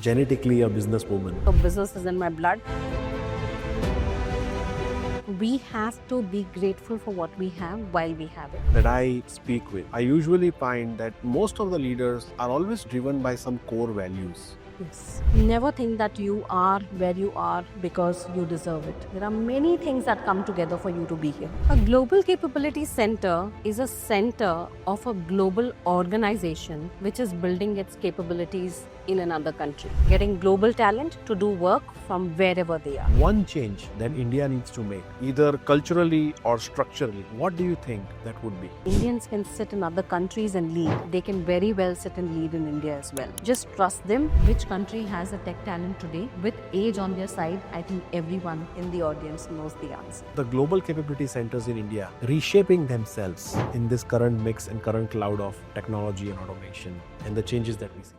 genetically a businesswoman. So business is in my blood. We have to be grateful for what we have while we have it. That I speak with, I usually find that most of the leaders are always driven by some core values. Yes. Never think that you are where you are because you deserve it. There are many things that come together for you to be here. A Global Capability Center is a center of a global organization which is building its capabilities in another country, getting global talent to do work from wherever they are. One change that India needs to make, either culturally or structurally, what do you think that would be? Indians can sit in other countries and lead. They can very well sit and lead in India as well. Just trust them. Which country has a tech talent today? With age on their side, I think everyone in the audience knows the answer. The global capability centers in India reshaping themselves in this current mix and current cloud of technology and automation and the changes that we see.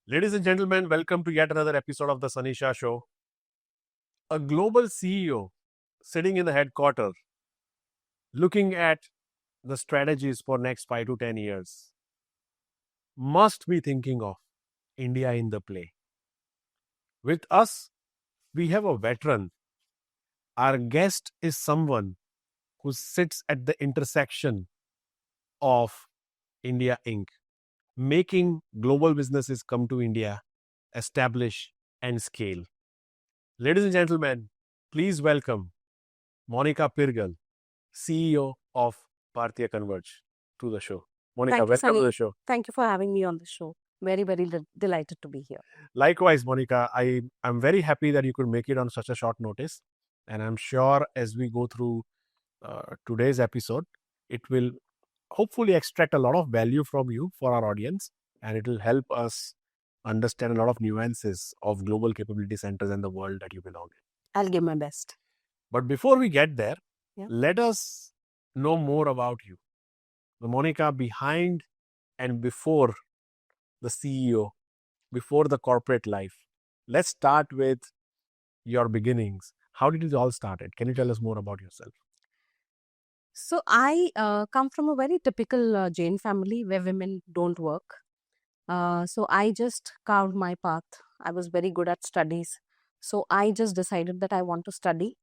Ladies and gentlemen, welcome to yet another episode of the 𝗧𝗵𝗲 Shah Show. A global CEO sitting in the headquarters, looking at the strategies for next 5 to 10 years, must be thinking of India in the play. With us, we have a veteran. Our guest is someone who sits at the intersection of India Inc., making global businesses come to India, establish and scale. Ladies and gentlemen, please welcome Monica Pirgal, CEO of 𝗲𝗵𝗵 𝗦𝗵𝗵 to the show. Monica, Thank you, welcome to Sunny. the show. Thank you for having me on the show. Very, very delighted to be here. Likewise, Monica, I'm very happy that you could make it on such a short notice. And I'm sure as we go through today's episode, it will hopefully extract a lot of value from you for our audience, and it will help us understand a lot of nuances of global capability centers and the world that you belong in. I'll give my best. But before we get there, Yeah. let us know more about you. The Monica behind and before the CEO, before the corporate life. Let's start with your beginnings. How did it all started? Can you tell us more about yourself? So I come from a very typical Jain family where women don't work. So I just carved my path. I was very good at studies. So I just decided that I want to study.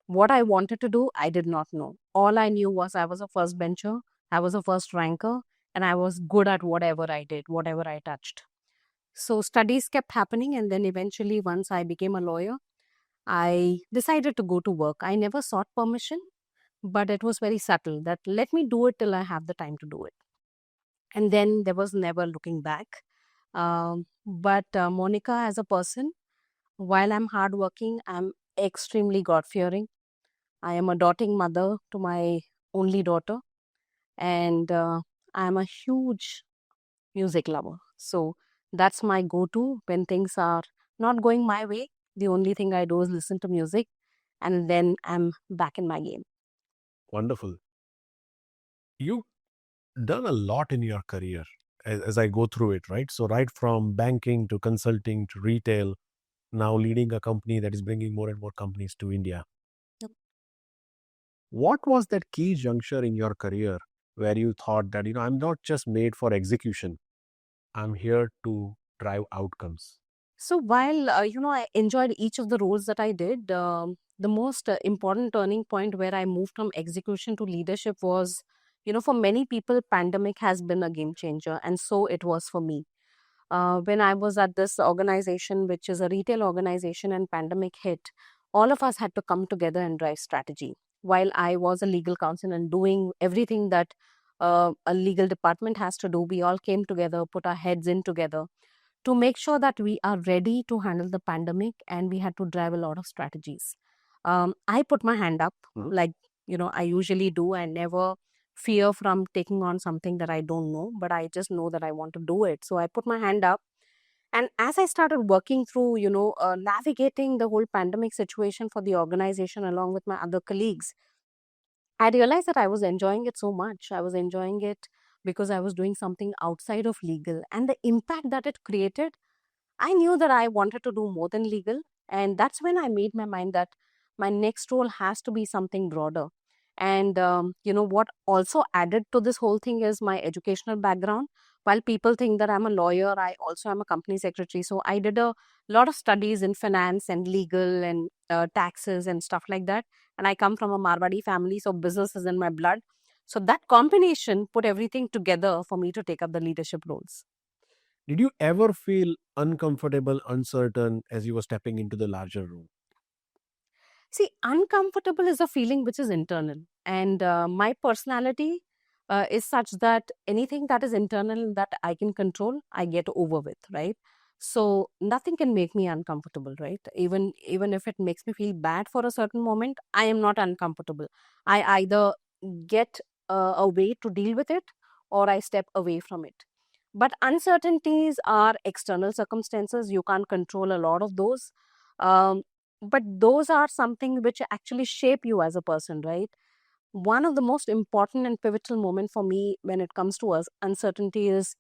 What I wanted to do, I did not know. All I knew was I was a first bencher, I was a first ranker, and I was good at whatever I did, whatever I touched. So studies kept happening, and then eventually once I became a lawyer, I decided to go to work. I never sought permission, but it was very subtle that let me do it till I have the time to do it. And then there was never looking back. But Monica as a person, while I'm hardworking, I'm extremely God-fearing. I am a doting mother to my only daughter, and I'm a huge music lover. So that's my go-to when things are not going my way. The only thing I do is listen to music, and then I'm back in my game. Wonderful. You've done a lot in your career as I go through it, right? So right from banking to consulting to retail, now leading a company that is bringing more and more companies to India. Yep. What was that key juncture in your career where you thought that, I'm not just made for execution, I'm here to drive outcomes? So while, I enjoyed each of the roles that I did, the most important turning point where I moved from execution to leadership was, for many people, pandemic has been a game changer. And so it was for me. When I was at this organization, which is a retail organization, and pandemic hit, all of us had to come together and drive strategy. While I was a legal counsel and doing everything that a legal department has to do, we all came together, put our heads in together to make sure that we are ready to handle the pandemic, and we had to drive a lot of strategies. I put my hand up, like, I usually do. I never fear from taking on something that I don't know, but I just know that I want to do it. So I put my hand up. And as I started working through, navigating the whole pandemic situation for the organization along with my other colleagues, I realized that I was enjoying it so much. I was enjoying it because I was doing something outside of legal, and the impact that it created, I knew that I wanted to do more than legal. And that's when I made my mind that my next role has to be something broader. And, what also added to this whole thing is my educational background. While people think that I'm a lawyer, I also am a company secretary. So I did a lot of studies in finance and legal and taxes and stuff like that. And I come from a Marwadi family, so business is in my blood. So that combination put everything together for me to take up the leadership roles. Did you ever feel uncomfortable, uncertain as you were stepping into the larger role? See, uncomfortable is a feeling which is internal, and my personality is such that anything that is internal that I can control, I get over with, right? So nothing can make me uncomfortable, right? Even if it makes me feel bad for a certain moment, I am not uncomfortable. I either get a way to deal with it, or I step away from it. But uncertainties are external circumstances. You can't control a lot of those. Um, but those are something which actually shape you as a person, right? One of the most important and pivotal moment for me when it comes to us uncertainty is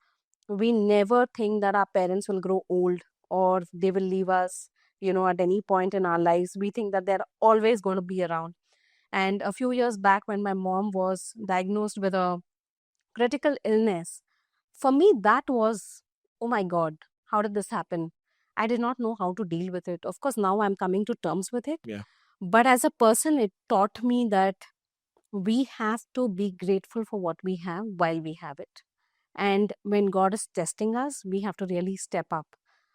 we never think that our parents will grow old or they will leave us, at any point in our lives. We think that they're always going to be around. And a few years back when my mom was diagnosed with a critical illness, for me that was, oh my god, how did this happen? I did not know how to deal with it. Of course, now I'm coming to terms with it. Yeah. But as a person, it taught me that we have to be grateful for what we have while we have it. And when God is testing us, we have to really step up.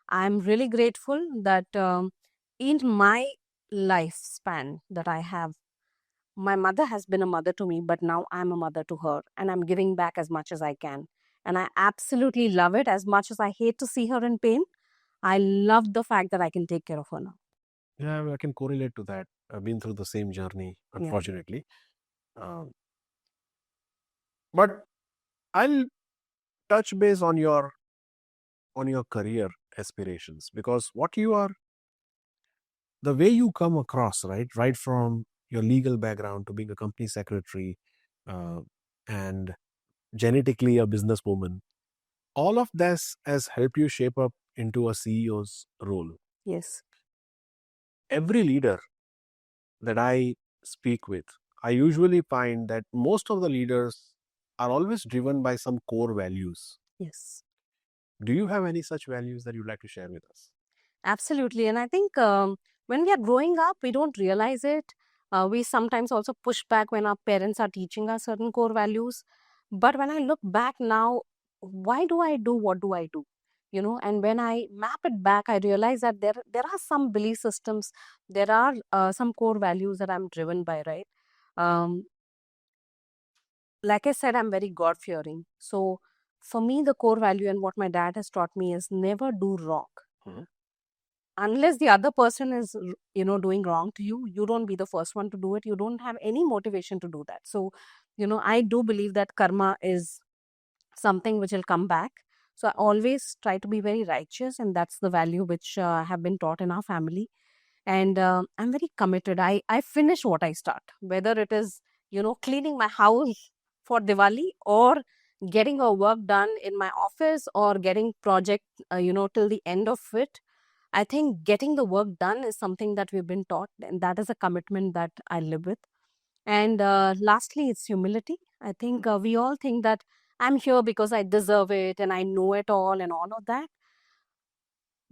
I'm really grateful that in my lifespan that I have, my mother has been a mother to me, but now I'm a mother to her, and I'm giving back as much as I can. And I absolutely love it. As much as I hate to see her in pain, I love the fact that I can take care of her now. Yeah, I can correlate to that. I've been through the same journey, Yeah. unfortunately. But I'll touch base on your career aspirations, because what you are, the way you come across, right from your legal background to being a company secretary, and genetically a businesswoman, all of this has helped you shape up into a CEO's role. Yes. Every leader that I speak with, I usually find that most of the leaders are always driven by some core values. Yes. Do you have any such values that you'd like to share with us? Absolutely. And I think when we are growing up, we don't realize it. We sometimes also push back when our parents are teaching us certain core values. But when I look back now, why do I do what do I do? And when I map it back, I realize that there are some belief systems, there are some core values that I'm driven by, right? Um, like I said, I'm very God fearing. So for me, the core value and what my dad has taught me is never do wrong. Mhm. Unless the other person is doing wrong to you, you don't be the first one to do it. You don't have any motivation to do that. So I do believe that karma is something which will come back. So I always try to be very righteous, and that's the value which have been taught in our family. And I'm very committed. I finish what I start, whether it is cleaning my house for Diwali, or getting a work done in my office, or getting project till the end of it. I think getting the work done is something that we've been taught, and that is a commitment that I live with. And lastly, it's humility. I think we all think that I'm here because I deserve it and I know it all and all of that.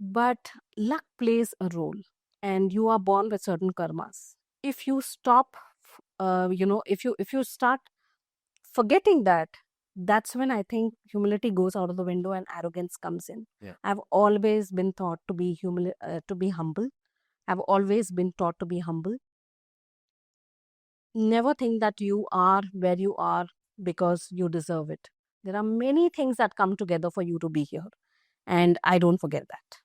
But luck plays a role, and you are born with certain karmas. If you stop, if you start forgetting that, that's when I think humility goes out of the window and arrogance comes in. Yeah. I've always been taught to be to be humble. I've always been taught to be humble. Never think that you are where you are because you deserve it. There are many things that come together for you to be here, and I don't forget that.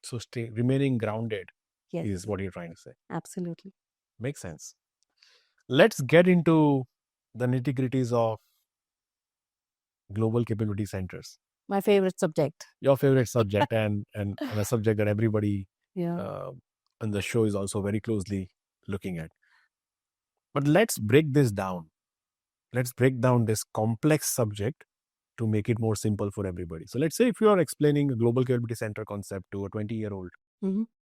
So remaining grounded Yes, is what you're trying to say. absolutely. Makes sense. Let's get into the nitty-gritties of global capability centers. My favorite subject. Your favorite subject, and a subject that everybody Yeah. on the show is also very closely looking at. But let's break this down. Let's break down this complex subject to make it more simple for everybody. So let's say if you are explaining a global capability center concept to a 20-year-old,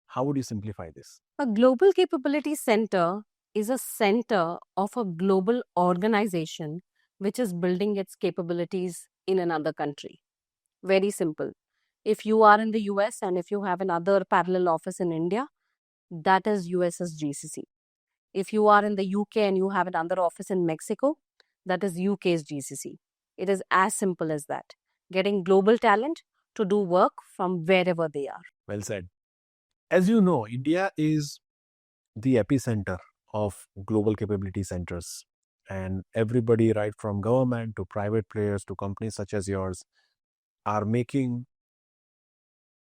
how would you simplify this? A global capability center is a center of a global organization which is building its capabilities in another country. Very simple. If you are in the US and if you have another parallel office in India, that is US's GCC. If you are in the UK and you have another office in Mexico, that is UK's GCC. It is as simple as that. Getting global talent to do work from wherever they are. Well said. As you know, India is the epicenter of global capability centers. And everybody, right from government to private players to companies such as yours, are making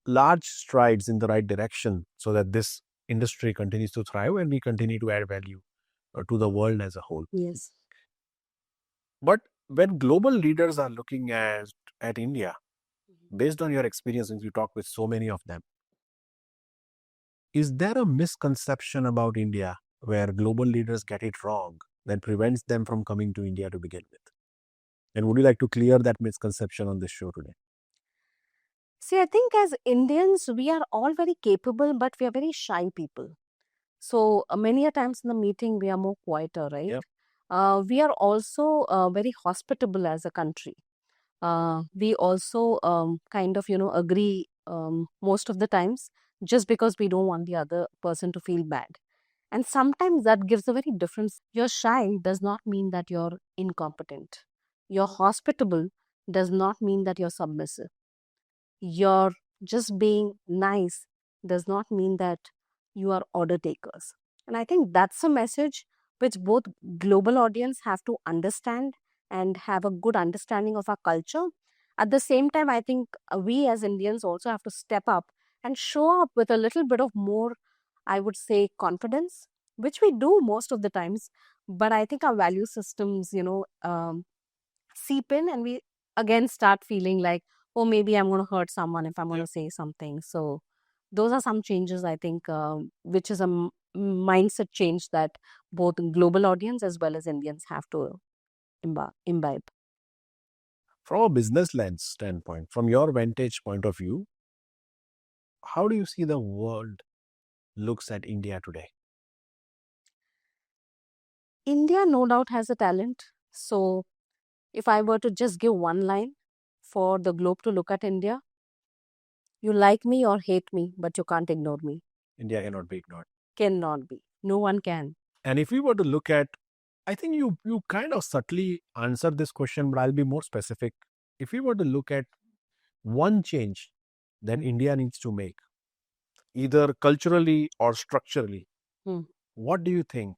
large strides in the right direction so that this industry continues to thrive and we continue to add value to the world as a whole. Yes. But when global leaders are looking at India, based on your experience, since you talk with so many of them, is there a misconception about India where global leaders get it wrong that prevents them from coming to India to begin with? And would you like to clear that misconception on this show today? See, I think as Indians, we are all very capable, but we are very shy people. So many a times in the meeting, we are more quieter, right? Yep. We are also very hospitable as a country. We also kind of, agree most of the times just because we don't want the other person to feel bad. And sometimes that gives a very different. You're shy does not mean that you're incompetent. You're hospitable does not mean that you're submissive. You're just being nice does not mean that you are order takers. And I think that's a message which both global audience have to understand and have a good understanding of our culture. At the same time, I think we as Indians also have to step up and show up with a little bit of more, I would say, confidence, which we do most of the times. But I think our value systems, seep in and we again start feeling like, oh, maybe I'm going to hurt someone if I'm going to say something. So those are some changes, I think, which is a mindset change that both global audience as well as Indians have to imbibe. From a business lens standpoint, from your vantage point of view, how do you see the world looks at India today? India no doubt has a talent. So if I were to just give one line for the globe to look at India, you like me or hate me, but you can't ignore me. India cannot be ignored. Cannot be. No one can. And if we were to look at, I think you kind of subtly answered this question, but I'll be more specific. If we were to look at one change that India needs to make, either culturally or structurally, what do you think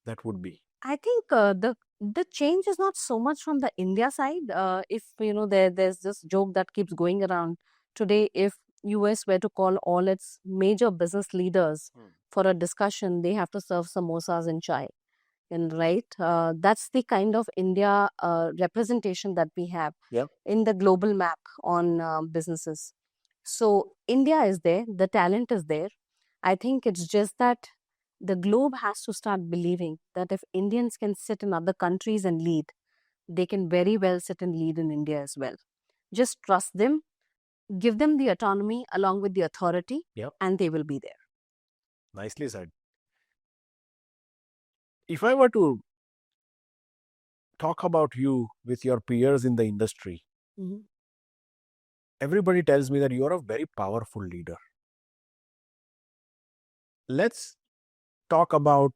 that would be? I think the change is not so much from the India side. If there's this joke that keeps going around today. If US were to call all its major business leaders for a discussion, they have to serve samosas and chai. And right, that's the kind of India representation that we have in the global map on businesses. So India is there, the talent is there. I think it's just that the globe has to start believing that if Indians can sit in other countries and lead, they can very well sit and lead in India as well. Just trust them, give them the autonomy along with the authority, and they will be there. Nicely said. If I were to talk about you with your peers in the industry, everybody tells me that you are a very powerful leader. Let's talk about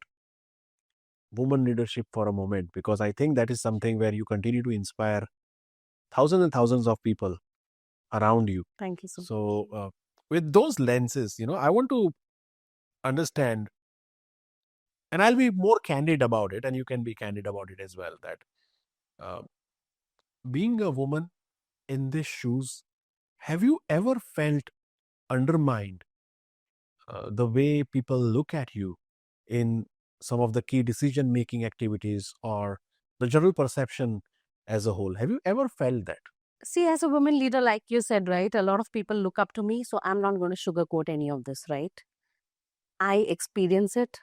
women leadership for a moment, because I think that is something where you continue to inspire thousands and thousands of people around you. Thank you so much. So with those lenses, I want to understand, and I'll be more candid about it, and you can be candid about it as well, that being a woman in these shoes, have you ever felt undermined the way people look at you in some of the key decision-making activities or the general perception as a whole? Have you ever felt that? See, as a woman leader, like you said, right, a lot of people look up to me, so I'm not going to sugarcoat any of this, right? I experience it.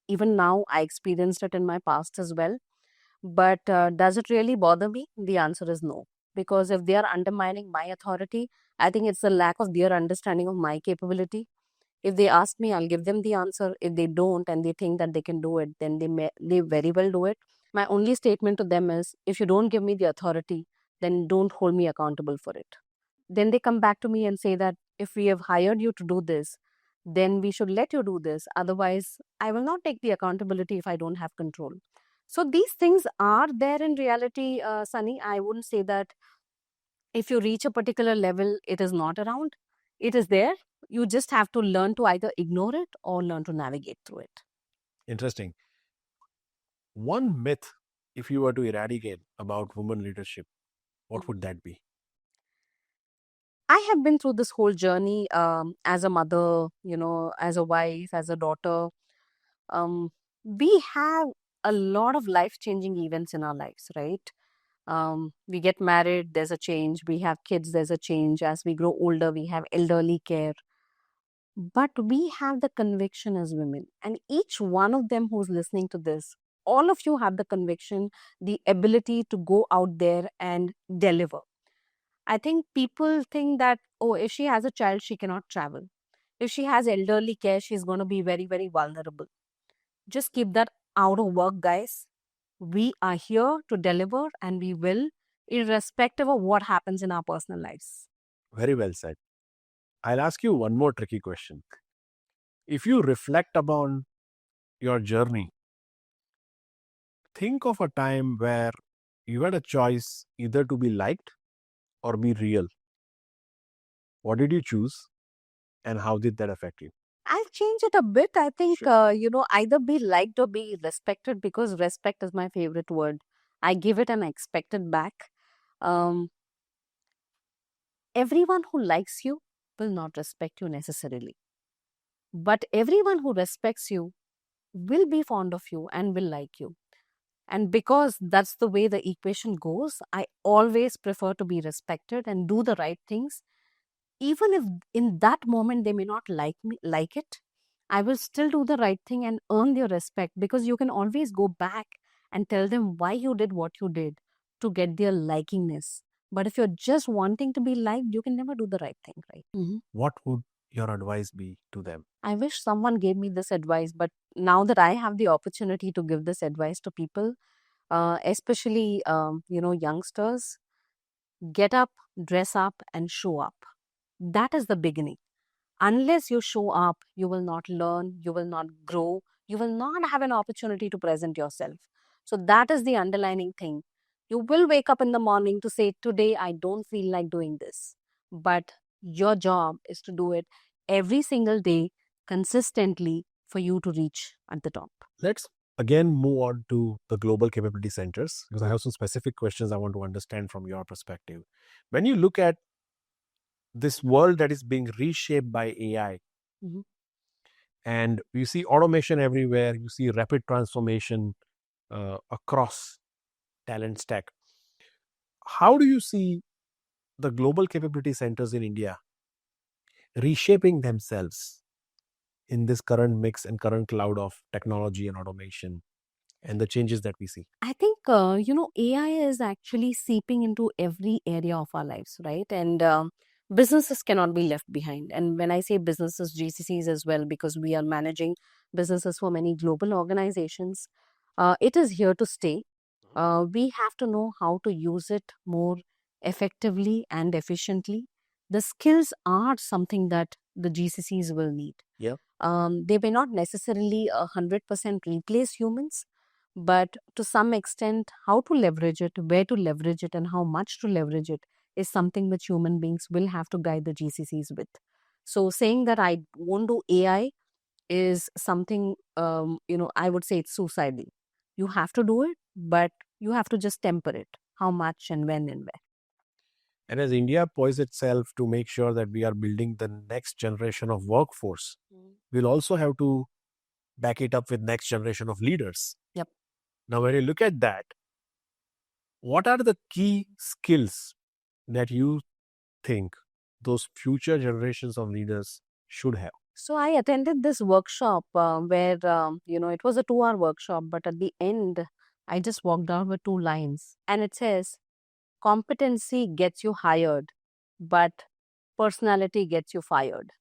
Even now, I experienced it in my past as well. But does it really bother me? The answer is no. Because if they are undermining my authority, I think it's the lack of their understanding of my capability. If they ask me, I'll give them the answer. If they don't and they think that they can do it, then they very well do it. My only statement to them is, if you don't give me the authority, then don't hold me accountable for it. Then they come back to me and say that if we have hired you to do this, then we should let you do this. Otherwise, I will not take the accountability if I don't have control. So these things are there in reality, Sunny. I wouldn't say that if you reach a particular level, it is not around. It is there. You just have to learn to either ignore it or learn to navigate through it. Interesting. One myth, if you were to eradicate about women leadership, what would that be? I have been through this whole journey as a mother, as a wife, as a daughter. We have a lot of life-changing events in our lives, right? We get married, there's a change. We have kids, there's a change. As we grow older, we have elderly care. But we have the conviction as women, and each one of them who's listening to this, all of you have the conviction, the ability to go out there and deliver. I think people think that, oh, if she has a child, she cannot travel. If she has elderly care, she's going to be very, very vulnerable. Just keep that out of work, guys. We are here to deliver, and we will, irrespective of what happens in our personal lives. Very well said. I'll ask you one more tricky question. If you reflect upon your journey, think of a time where you had a choice either to be liked or be real. What did you choose, and how did that affect you? I'll change it a bit. I think, either be liked or be respected, because respect is my favorite word. I give it and I expect it back. Everyone who likes you will not respect you necessarily. But everyone who respects you will be fond of you and will like you. And because that's the way the equation goes, I always prefer to be respected and do the right things. Even if in that moment they may not like it, I will still do the right thing and earn their respect, because you can always go back and tell them why you did what you did to get their likingness. But if you're just wanting to be liked, you can never do the right thing, right? What would your advice be to them? I wish someone gave me this advice, but now that I have the opportunity to give this advice to people, especially youngsters, get up, dress up, and show up. That is the beginning. Unless you show up, you will not learn, you will not grow, you will not have an opportunity to present yourself. So that is the underlining thing. You will wake up in the morning to say, today I don't feel like doing this. But your job is to do it every single day, consistently, for you to reach at the top. Let's again move on to the global capability centers, because I have some specific questions I want to understand from your perspective. When you look at this world that is being reshaped by AI, and you see automation everywhere, you see rapid transformation across talent stack, how do you see the global capability centers in India reshaping themselves in this current mix and current cloud of technology and automation and the changes that we see? I think, AI is actually seeping into every area of our lives, right? And businesses cannot be left behind. And when I say businesses, GCCs as well, because we are managing businesses for many global organizations, it is here to stay. We have to know how to use it more effectively and efficiently. The skills are something that the GCCs will need. Yeah. They may not necessarily 100% replace humans, but to some extent, how to leverage it, where to leverage it, and how much to leverage it is something which human beings will have to guide the GCCs with. So saying that I won't do AI is something, I would say it's suicidal. You have to do it, but you have to just temper it. How much and when and where. And as India poises itself to make sure that we are building the next generation of workforce, we'll also have to back it up with next generation of leaders. Yep. Now, when you look at that, what are the key skills that you think those future generations of leaders should have? So I attended this workshop where, it was a 2-hour workshop, but at the end, I just walked out with 2 lines. And it says, competency gets you hired, but personality gets you fired.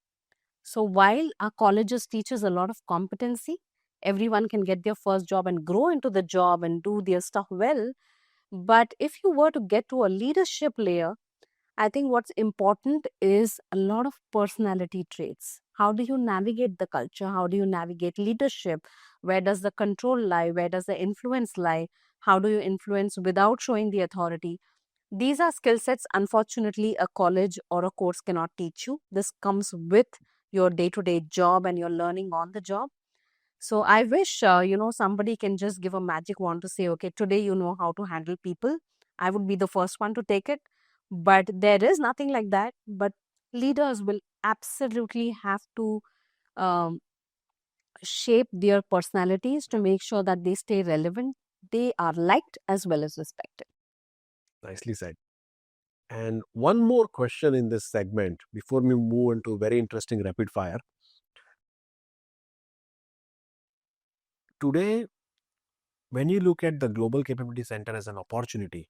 So while our colleges teaches a lot of competency, everyone can get their first job and grow into the job and do their stuff well. But if you were to get to a leadership layer, I think what's important is a lot of personality traits. How do you navigate the culture? How do you navigate leadership? Where does the control lie? Where does the influence lie? How do you influence without showing the authority? These are skill sets, unfortunately, a college or a course cannot teach you. This comes with your day-to-day job and your learning on the job. So I wish, somebody can just give a magic wand to say, okay, today you know how to handle people. I would be the first one to take it. But there is nothing like that. But leaders will absolutely have to um, shape their personalities to make sure that they stay relevant. They are liked as well as respected. Nicely said. And one more question in this segment before we move into very interesting rapid fire. Today, when you look at the Global Capability Center as an opportunity,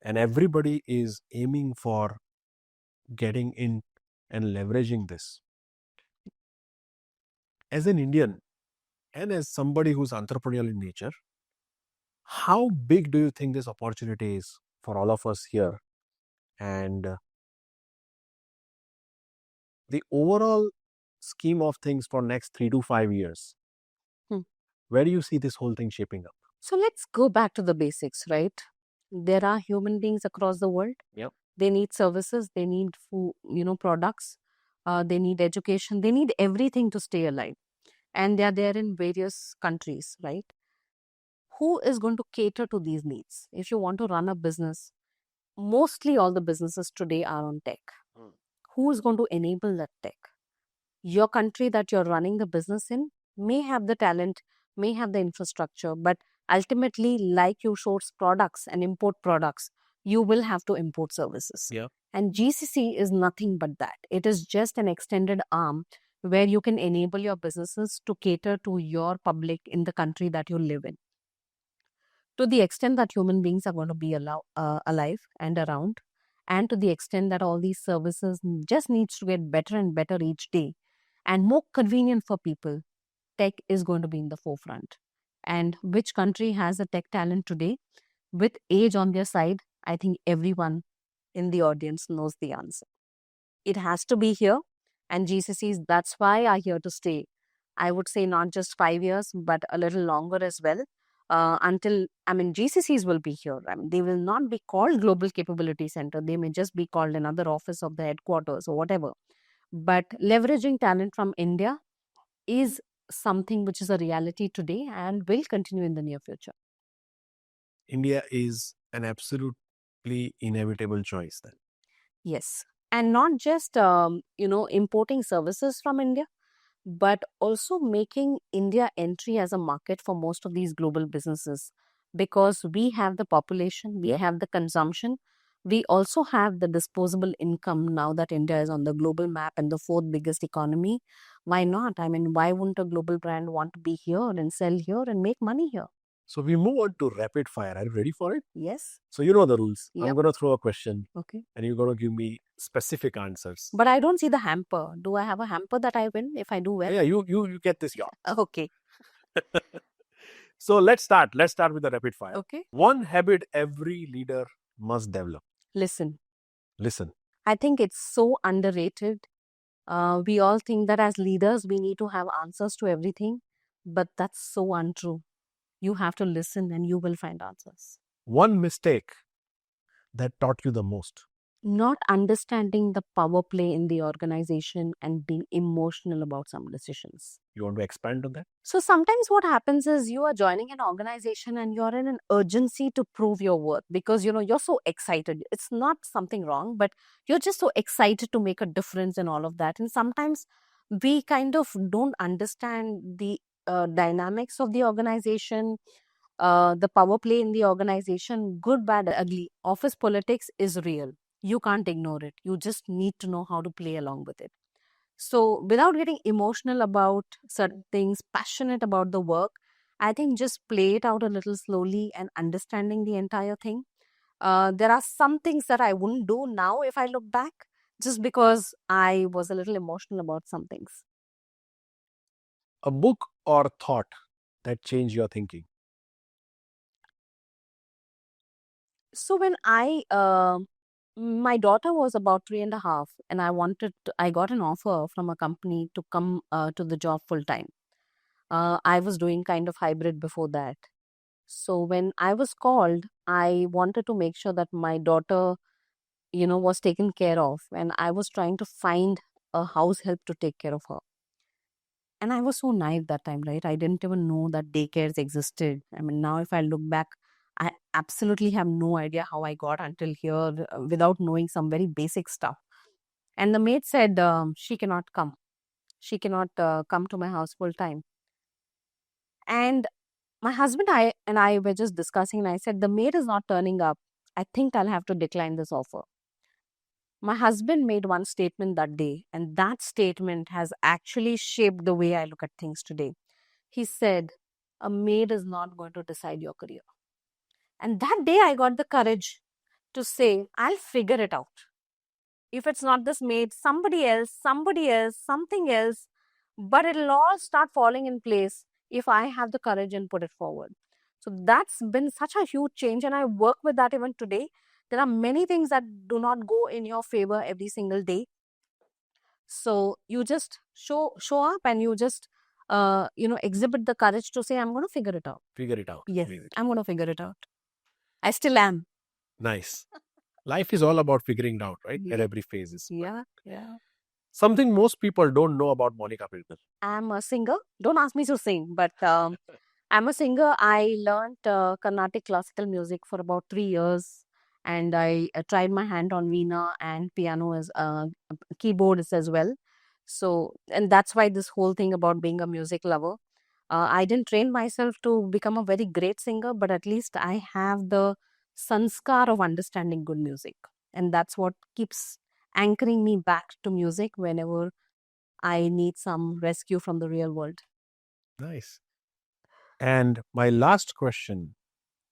and everybody is aiming for getting in and leveraging this, as an Indian and as somebody who's entrepreneurial in nature, how big do you think this opportunity is for all of us here? And the overall scheme of things for next 3 to 5 years, where do you see this whole thing shaping up? So let's go back to the basics, right? There are human beings across the world. Yep. They need services, they need food, products, they need education, they need everything to stay alive. And they are there in various countries, right? Who is going to cater to these needs? If you want to run a business, mostly all the businesses today are on tech. Who is going to enable that tech? Your country that you're running the business in may have the talent, may have the infrastructure, but ultimately, like you source products and import products, you will have to import services. Yeah. And GCC is nothing but that. It is just an extended arm where you can enable your businesses to cater to your public in the country that you live in. To the extent that human beings are going to be alive and around, and to the extent that all these services just needs to get better and better each day and more convenient for people, tech is going to be in the forefront. And which country has a tech talent today with age on their side? I think everyone in the audience knows the answer. It has to be here, and GCCs, that's why are here to stay. I would say not just 5 years, but a little longer as well. GCCs will be here. They will not be called Global Capability Center. They may just be called another office of the headquarters or whatever. But leveraging talent from India is something which is a reality today and will continue in the near future. India is an absolutely inevitable choice then. Yes. And not just, importing services from India, but also making India entry as a market for most of these global businesses. Because we have the population, we have the consumption, we also have the disposable income now that India is on the global map and the 4th biggest economy. Why not? Why wouldn't a global brand want to be here and sell here and make money here? So we move on to rapid fire. Are you ready for it? Yes. So you know the rules. Yep. I'm going to throw a question. Okay. And you're going to give me specific answers. But I don't see the hamper. Do I have a hamper that I win if I do well? Yeah, you get this yacht. Okay. So let's start. Let's start with the rapid fire. Okay. One habit every leader must develop. Listen. I think it's so underrated. We all think that as leaders, we need to have answers to everything, but that's so untrue. You have to listen and you will find answers. One mistake that taught you the most. Not understanding the power play in the organization and being emotional about some decisions. You want to expand on that? So sometimes what happens is you are joining an organization and you're in an urgency to prove your worth because you're so excited. It's not something wrong, but you're just so excited to make a difference and all of that. And sometimes we kind of don't understand the dynamics of the organization, the power play in the organization, good, bad, ugly. Office politics is real. You can't ignore it. You just need to know how to play along with it. So without getting emotional about certain things, passionate about the work, I think just play it out a little slowly and understanding the entire thing. There are some things that I wouldn't do now if I look back, just because I was a little emotional about some things. A book or thought that changed your thinking? So when my daughter was about 3.5, and I got an offer from a company to come to the job full time. I was doing kind of hybrid before that. So when I was called, I wanted to make sure that my daughter, was taken care of, and I was trying to find a house help to take care of her. And I was so naive that time, right? I didn't even know that daycares existed. I mean, now if I look back, I absolutely have no idea how I got until here without knowing some very basic stuff. And the maid said, she cannot come. She cannot come to my house full time. And my husband and I were just discussing, and I said, the maid is not turning up. I think I'll have to decline this offer. My husband made one statement that day, and that statement has actually shaped the way I look at things today. He said, a maid is not going to decide your career. And that day I got the courage to say, I'll figure it out. If it's not this maid, somebody else, something else, but it'll all start falling in place if I have the courage and put it forward. So that's been such a huge change, and I work with that even today. There are many things that do not go in your favor every single day. So you just show up, and you just exhibit the courage to say, I'm going to figure it out. Figure it out. Yes, Basically. I'm going to figure it out. I still am. Nice. Life is all about figuring it out, right? Yeah. At every phase. Yeah. Something most people don't know about Monica Pirgal. I'm a singer. Don't ask me to sing, but I'm a singer. I learned Carnatic classical music for about 3 years, and I tried my hand on veena and piano as keyboards as well. So, and that's why this whole thing about being a music lover. I didn't train myself to become a very great singer, but at least I have the sanskar of understanding good music, and that's what keeps anchoring me back to music whenever I need some rescue from the real world. Nice. And my last question,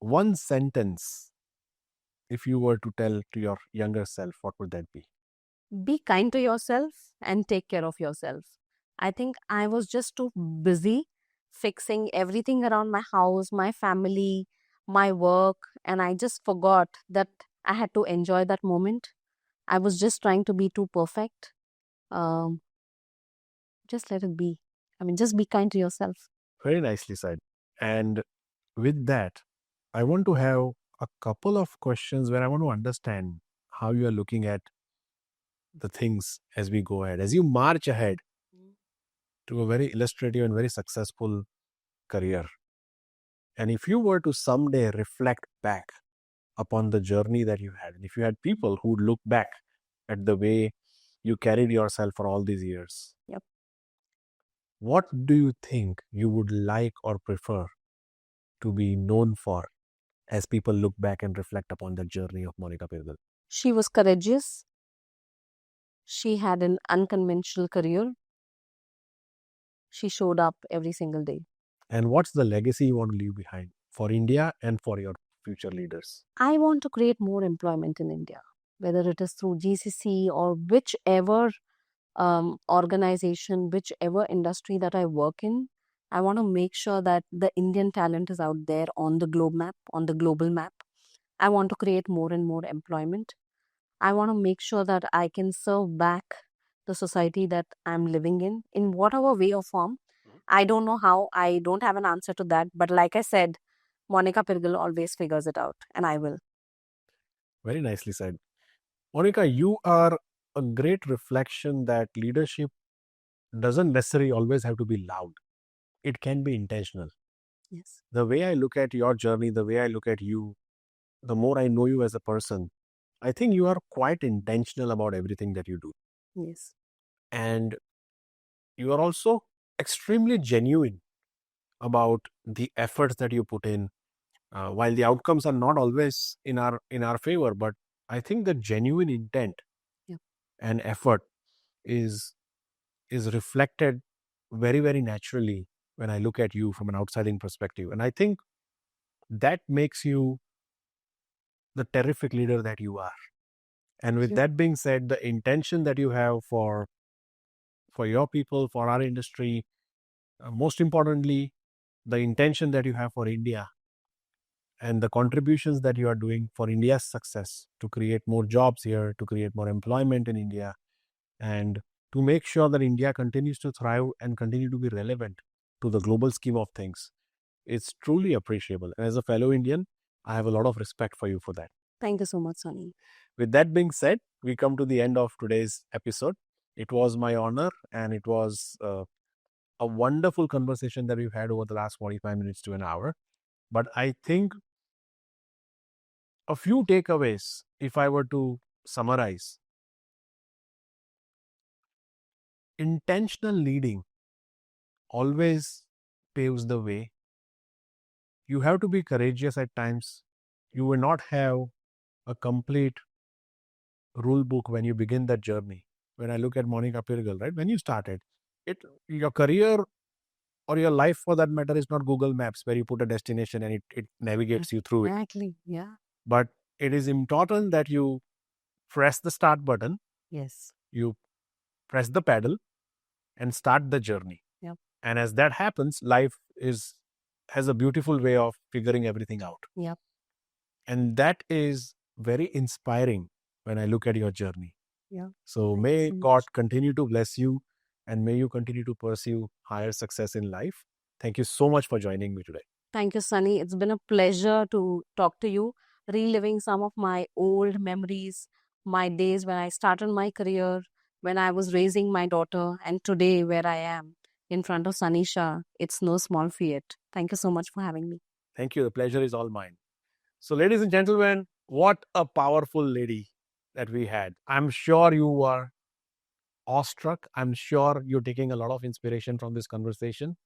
one sentence, if you were to tell to your younger self, what would that be? Be kind to yourself and take care of yourself. I think I was just too busy fixing everything around my house, my family, my work, and I just forgot that I had to enjoy that moment. I was just trying to be too perfect. Just let it be. I mean, just be kind to yourself. Very nicely said. And with that, I want to have a couple of questions where I want to understand how you are looking at the things as we go ahead. As you march ahead to a very illustrative and very successful career. And if you were to someday reflect back upon the journey that you had, and if you had people who would look back at the way you carried yourself for all these years, Yep. What do you think you would like or prefer to be known for as people look back and reflect upon the journey of Monica Pirgal? She was courageous. She had an unconventional career. She showed up every single day. And what's the legacy you want to leave behind for India and for your future leaders? I want to create more employment in India, whether it is through GCC or whichever organization, whichever industry that I work in. I want to make sure that the Indian talent is out there on the globe map, on the global map. I want to create more and more employment. I want to make sure that I can serve back the society that I'm living in whatever way or form. I don't know how. I don't have an answer to that. But like I said, Monica Pirgal always figures it out, and I will. Very nicely said. Monica, you are a great reflection that leadership doesn't necessarily always have to be loud. It can be intentional. Yes. The way I look at your journey, the way I look at you, the more I know you as a person, I think you are quite intentional about everything that you do. Yes. And you are also extremely genuine about the efforts that you put in. While the outcomes are not always in our favor, but I think the genuine intent Yep. and effort is is reflected very, very naturally when I look at you from an outside-in perspective. And I think that makes you the terrific leader that you are. And with that being said, the intention that you have for your people, for our industry, most importantly, the intention that you have for India and the contributions that you are doing for India's success to create more jobs here, to create more employment in India, and to make sure that India continues to thrive and continue to be relevant to the global scheme of things. It's truly appreciable. And as a fellow Indian, I have a lot of respect for you for that. Thank you so much, Sunny. With that being said, we come to the end of today's episode. It was my honor, and it was a wonderful conversation that we've had over the last 45 minutes to an hour. But I think a few takeaways, if I were to summarize, intentional leading always paves the way. You have to be courageous at times. You will not have a complete rule book when you begin that journey. When I look at Monica Pirgal, right, when you started, your career or your life for that matter is not Google Maps where you put a destination and it navigates you through it. Exactly, yeah. But it is important that you press the start button. Yes. You press the pedal and start the journey. Yep. And as that happens, life has a beautiful way of figuring everything out. Yep. And that is very inspiring when I look at your journey. Yeah. So may God continue to bless you, and may you continue to pursue higher success in life. Thank you so much for joining me today. Thank you, Sunny. It's been a pleasure to talk to you, reliving some of my old memories, my days when I started my career, when I was raising my daughter, and today where I am in front of Sunny Shah. It's no small feat. Thank you so much for having me. Thank you. The pleasure is all mine. So, ladies and gentlemen, what a powerful lady that we had. I'm sure you were awestruck. I'm sure you're taking a lot of inspiration from this conversation.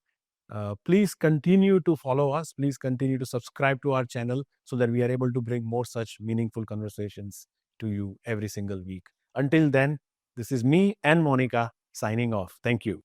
Please continue to follow us. Please continue to subscribe to our channel so that we are able to bring more such meaningful conversations to you every single week. Until then, this is me and Monica signing off. Thank you.